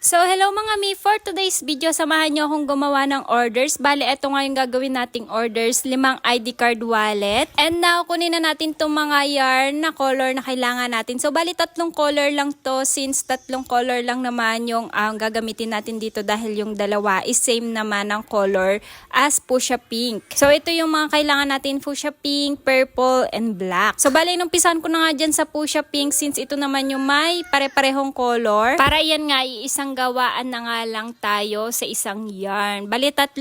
So hello mga mi, for today's video samahan nyo akong gumawa ng orders. Bale, ito nga yung gagawin nating orders, 5 ID card wallet. And now, kunin na natin itong mga yarn na color na kailangan natin. So bali, 3 color lang to, since 3 color lang naman yung gagamitin natin dito dahil yung dalawa is same naman ng color as fuchsia pink. So ito yung mga kailangan natin, fuchsia pink, purple, and black. So bali, numpisan ko na nga dyan sa fuchsia pink since ito naman yung may pare-parehong color. Para yan nga, isang gawaan na nga lang tayo sa isang yarn. Bali, 3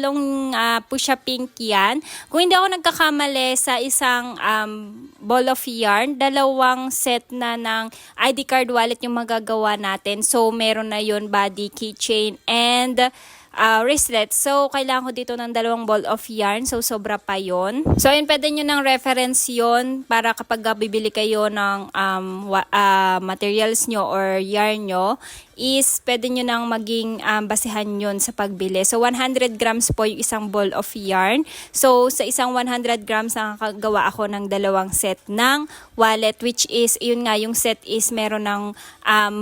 fuchsia pink yan. Kung hindi ako nagkakamali sa isang ball of yarn, 2 set na ng ID card wallet yung magagawa natin. So, meron na yun body, keychain, and wristlet. So, kailangan ko dito ng 2 ball of yarn. So, sobra pa yon. So, yun, pwede nyo ng reference yon para kapag bibili kayo ng materials nyo or yarn nyo, is pwede nyo nang maging basihan yun sa pagbili. So, 100 grams po yung isang ball of yarn. So, sa isang 100 grams, nakakagawa ako ng 2 set ng wallet, which is, yun nga, yung set is meron ng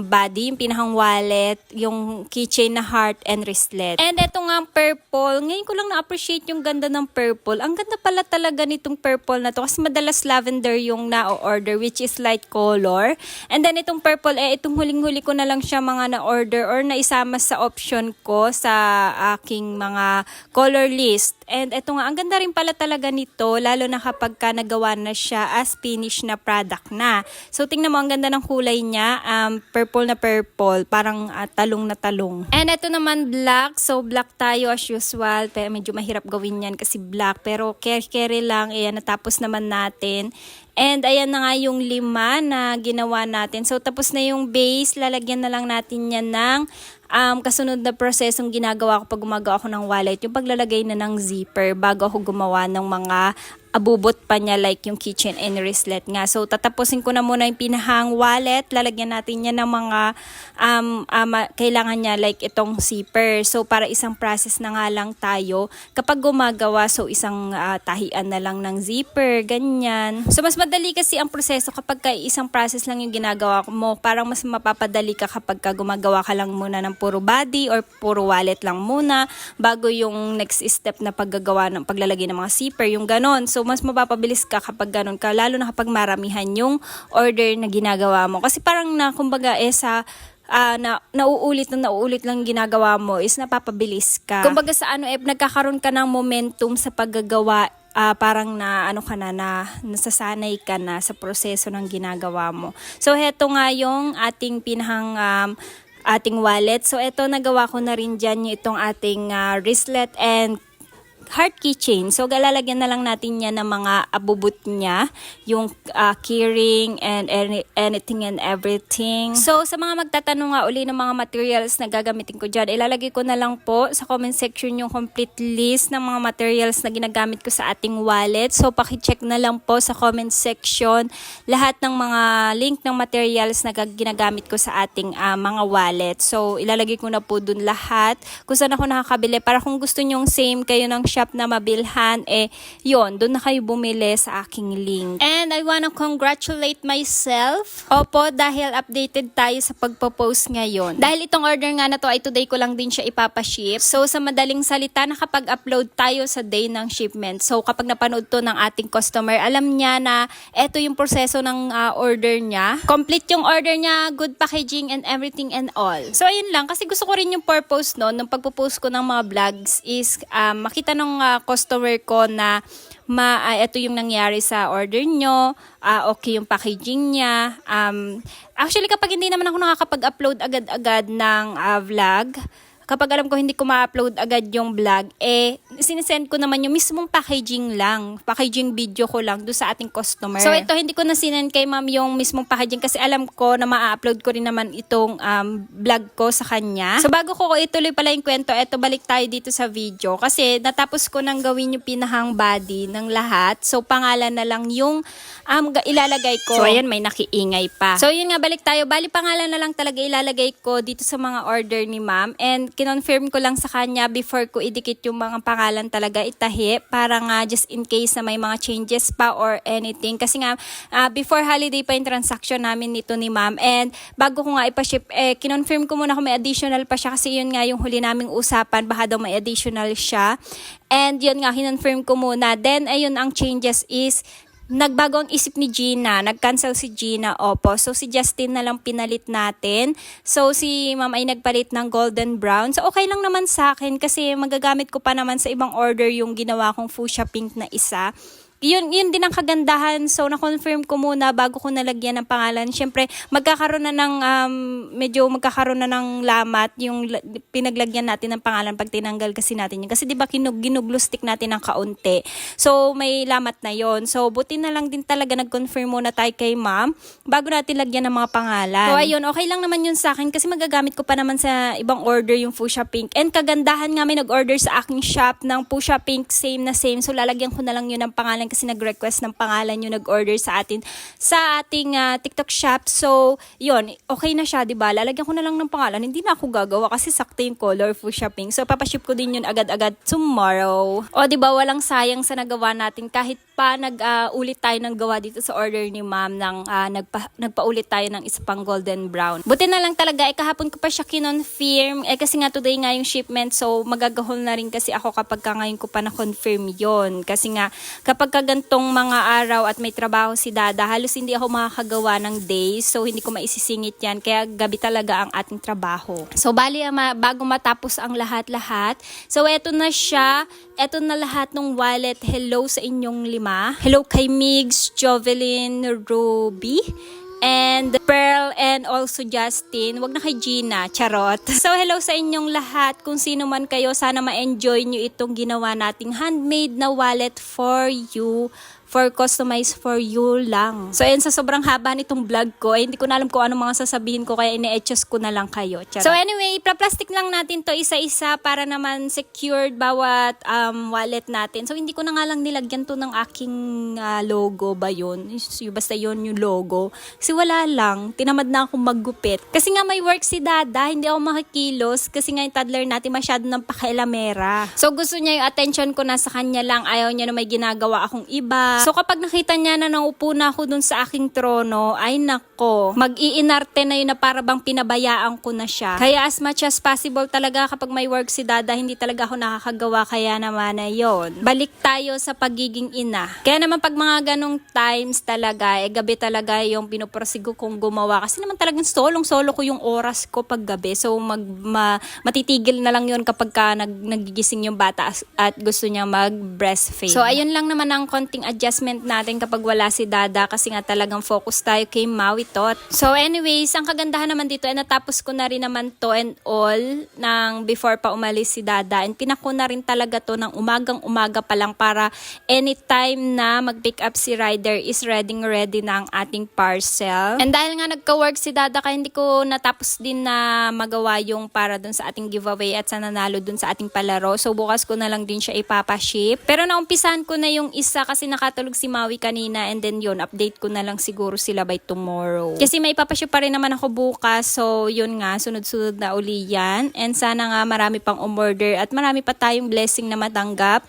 body, yung pinakang wallet, yung keychain na heart, and wristlet. And eto nga purple. Ngayon ko lang na-appreciate yung ganda ng purple. Ang ganda pala talaga nitong purple na to kasi madalas lavender yung na-order, which is light color. And then itong purple, itong huling-huli ko na lang siya mga na-order or naisama sa option ko sa aking mga color list. And eto nga, ang ganda rin pala talaga nito, lalo na kapag ka nagawa na siya as finish na product na. So tingnan mo, ang ganda ng kulay niya, purple na purple, parang talong na talong. And eto naman black, so black tayo as usual, pero medyo mahirap gawin yan kasi black, pero carry lang, ayan, natapos naman natin. And ayan na nga yung 5 na ginawa natin. So tapos na yung base, lalagyan na lang natin yan ng kasunod na prosesong ginagawa ko pag gumagawa ako ng wallet. Yung paglalagay na ng zipper bago ako gumawa ng mga abubot pa niya like yung keychain and wristlet nga. So tatapusin ko na muna yung pinahang wallet. Lalagyan natin yan ng mga kailangan niya like itong zipper. So para isang process na nga lang tayo kapag gumagawa. So isang tahian na lang ng zipper, ganyan. So mas madali kasi ang proseso kapag isang process lang yung ginagawa mo. Parang mas mapapadali ka kapag gumagawa ka lang muna ng puro body or puro wallet lang muna bago yung next step na paggagawa ng paglalagay ng mga zipper, yung ganon. So mas mapapabilis ka kapag ganon ka, lalo na kapag maramihan yung order na ginagawa mo. Kasi parang kumbaga nauulit lang ginagawa mo is napapabilis ka. Kumbaga sa nagkakaroon ka ng momentum sa paggagawa. Parang nasasanay ka na sa proseso ng ginagawa mo. So heto nga yung ating pinahang ating wallet. So ito, nagawa ko na rin dyan yung itong ating wristlet and heart keychain. So lalagyan na lang natin yan ng mga abubot niya, yung keyring and anything and everything. So sa mga magtatanong nga uli ng mga materials na gagamitin ko dyan, ilalagay ko na lang po sa comment section yung complete list ng mga materials na ginagamit ko sa ating wallet. So paki-check na lang po sa comment section lahat ng mga link ng materials na ginagamit ko sa ating mga wallet. So ilalagay ko na po dun lahat kung saan ako nakakabili para kung gusto nyong same kayo ng shop na mabilhan, yun, doon na kayo bumili sa aking link. And I wanna congratulate myself. Opo, dahil updated tayo sa pagpo-post ngayon. Dahil itong order nga na to ay today ko lang din siya ipapaship. So sa madaling salita, nakapag-upload tayo sa day ng shipment. So kapag napanood to ng ating customer, alam niya na eto yung proseso ng order niya. Complete yung order niya, good packaging and everything and all. So ayun lang, kasi gusto ko rin yung purpose ng pagpo-post ko ng mga vlogs is makita ng customer ko na ito yung nangyari sa order nyo, okay yung packaging niya. Actually, kapag hindi naman ako nakakapag-upload agad-agad ng vlog, kapag alam ko hindi ko ma-upload agad yung vlog, sinesend ko naman yung mismong packaging lang. Packaging video ko lang doon sa ating customer. So ito, hindi ko na sinend kay ma'am yung mismong packaging kasi alam ko na ma-upload ko rin naman itong vlog ko sa kanya. So bago ko ituloy pala yung kwento, eto, balik tayo dito sa video. Kasi natapos ko nang gawin yung pinahang body ng lahat. So pangalan na lang yung ilalagay ko. So ayan, may nakiingay pa. So yun nga, balik tayo. Bali pangalan na lang talaga ilalagay ko dito sa mga order ni ma'am. And kinonfirm ko lang sa kanya before ko idikit yung mga pangalan talaga itahi para nga just in case na may mga changes pa or anything. Kasi nga, before holiday pa yung transaction namin nito ni ma'am. And bago ko nga ipaship, kinonfirm ko muna kung may additional pa siya kasi yun nga yung huli naming usapan, baka daw may additional siya. And yun nga, kinonfirm ko muna. Then, ayun, ang changes is, nagbago ang isip ni Gina, nag-cancel si Gina, opo. So, si Justin na lang pinalit natin. So, si ma'am ay nagpalit ng golden brown. So, okay lang naman sa akin kasi magagamit ko pa naman sa ibang order yung ginawa kong fuchsia pink na isa. Yun din ang kagandahan. So, na-confirm ko muna bago ko nalagyan ng pangalan. Siyempre, magkakaroon na ng lamat yung pinaglagyan natin ng pangalan pag tinanggal kasi natin yun. Kasi diba ginuglo stick natin ng kaunti. So, may lamat na yon. So, buti na lang din talaga nag-confirm muna tayo kay ma'am bago natin lagyan ng mga pangalan. So, ayun, okay lang naman yun sa akin kasi magagamit ko pa naman sa ibang order yung fuchsia pink. And kagandahan nga may nag-order sa aking shop ng fuchsia pink, same na same. So, lalagyan ko na lang yun ng pangalan kasi nag-request ng pangalan yung nag-order sa atin sa ating TikTok shop. So, yun, okay na siya, diba? Lalagyan ko na lang ng pangalan. Hindi na ako gagawa kasi sakto yung color fuchsia pink. So, papaship ko din yun agad-agad tomorrow. O, diba, walang sayang sa nagawa natin kahit pa nag-ulit tayo ng gawa dito sa order ni ma'am ng nagpa-ulit tayo ng isa pang golden brown. Buti na lang talaga, kahapon ko pa siya kinonfirm. Kasi nga today nga yung shipment, so magagahol na rin kasi ako kapag ngayon ko pa na-confirm yon. Kasi nga, kapag gantong mga araw at may trabaho si Dada, halos hindi ako makakagawa ng days. So, hindi ko maisisingit yan. Kaya gabi talaga ang ating trabaho. So, bali, bago matapos ang lahat-lahat. So, eto na siya. Eto na lahat ng wallet. Hello sa inyong 5. Hello kay Migs, Jovelyn, Ruby, and Pearl, and also Justin. Wag na kay Gina, charot. So, hello sa inyong lahat. Kung sino man kayo, sana ma-enjoy nyo itong ginawa nating handmade na wallet for you. For customize for you lang. So, ayan, sa sobrang haba nitong vlog ko, hindi ko na alam kung ano mga sasabihin ko, kaya ine-adjust ko na lang kayo. Charot. So, anyway, plastic lang natin to isa-isa para naman secured bawat wallet natin. So, hindi ko na nga lang nilagyan to ng aking logo ba yun? Basta yun yung logo. Kasi wala lang. Tinamad na akong maggupit. Kasi nga may work si Dada, hindi ako makakilos. Kasi nga yung toddler natin masyado ng pakailamera. So, gusto niya yung attention ko na sa kanya lang. Ayaw niya na may ginagawa akong iba. So, kapag nakita niya na naupo na ako dun sa aking trono, ay nako, mag-iinarte na yun na para bang pinabayaan ko na siya. Kaya as much as possible talaga kapag may work si Dada, hindi talaga ako nakakagawa, kaya naman na yun. Balik tayo sa pagiging ina. Kaya naman pag mga ganong times talaga, gabi talaga yung pinuprosigo kong gumawa. Kasi naman talagang solong-solo ko yung oras ko pag gabi. So, matitigil na lang yun kapag nagigising yung bata at gusto niya mag-breastfeed. So, ayun lang naman ang konting adjustment natin kapag wala si Dada kasi nga talagang focus tayo kay Maui Tot. So anyways, ang kagandahan naman dito ay natapos ko na rin naman to and all ng before pa umalis si Dada, and pinako na rin talaga to ng umagang-umaga pa lang para anytime na mag-pick up si rider is ready na ang ating parcel. And dahil nga nagka-work si Dada, kaya hindi ko natapos din na magawa yung para dun sa ating giveaway at sa nanalo dun sa ating palaro. So bukas ko na lang din siya ipapaship. Pero naumpisahan ko na yung isa kasi nakatulog si Maui kanina, and then yun, update ko na lang siguro sila by tomorrow. Kasi may ipapaship pa rin naman ako bukas, so yun nga, sunod-sunod na uli yan. And sana nga marami pang umorder at marami pa tayong blessing na matanggap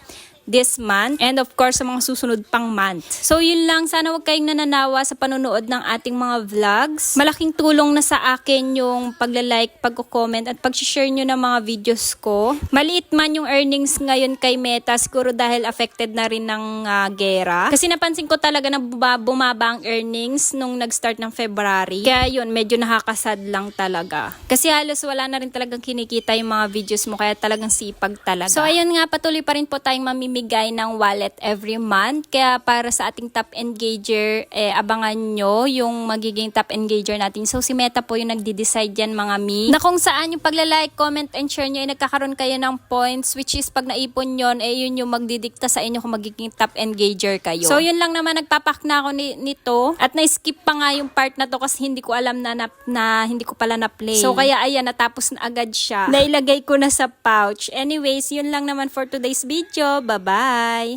this month, and of course sa mga susunod pang month. So yun lang, sana wag kayong nananawa sa panonood ng ating mga vlogs. Malaking tulong na sa akin yung pagla-like, pagko-comment at pag-share nyo ng mga videos ko. Maliit man yung earnings ngayon kay Meta, siguro dahil affected na rin ng gera. Kasi napansin ko talaga na bumaba ang earnings nung nag-start ng February. Kaya yun, medyo nakakasad lang talaga. Kasi halos wala na rin talagang kinikita yung mga videos mo, kaya talagang sipag talaga. So ayun nga, patuloy pa rin po tayong mamimigay ng wallet every month. Kaya para sa ating top engager, abangan nyo yung magiging top engager natin. So si Meta po yung nagde-decide yan, mga mi, na kung saan yung pagla-like, comment, and share nyo ay nagkakaroon kayo ng points, which is pag naipon yun, yun yung magdidikta sa inyo kung magiging top engager kayo. So yun lang naman, nagpapak na ako nito at na-skip pa nga yung part na to kasi hindi ko alam na hindi ko pala na-play. So kaya ayan, natapos na agad siya. Nailagay ko na sa pouch. Anyways, yun lang naman for today's video. Bye-bye!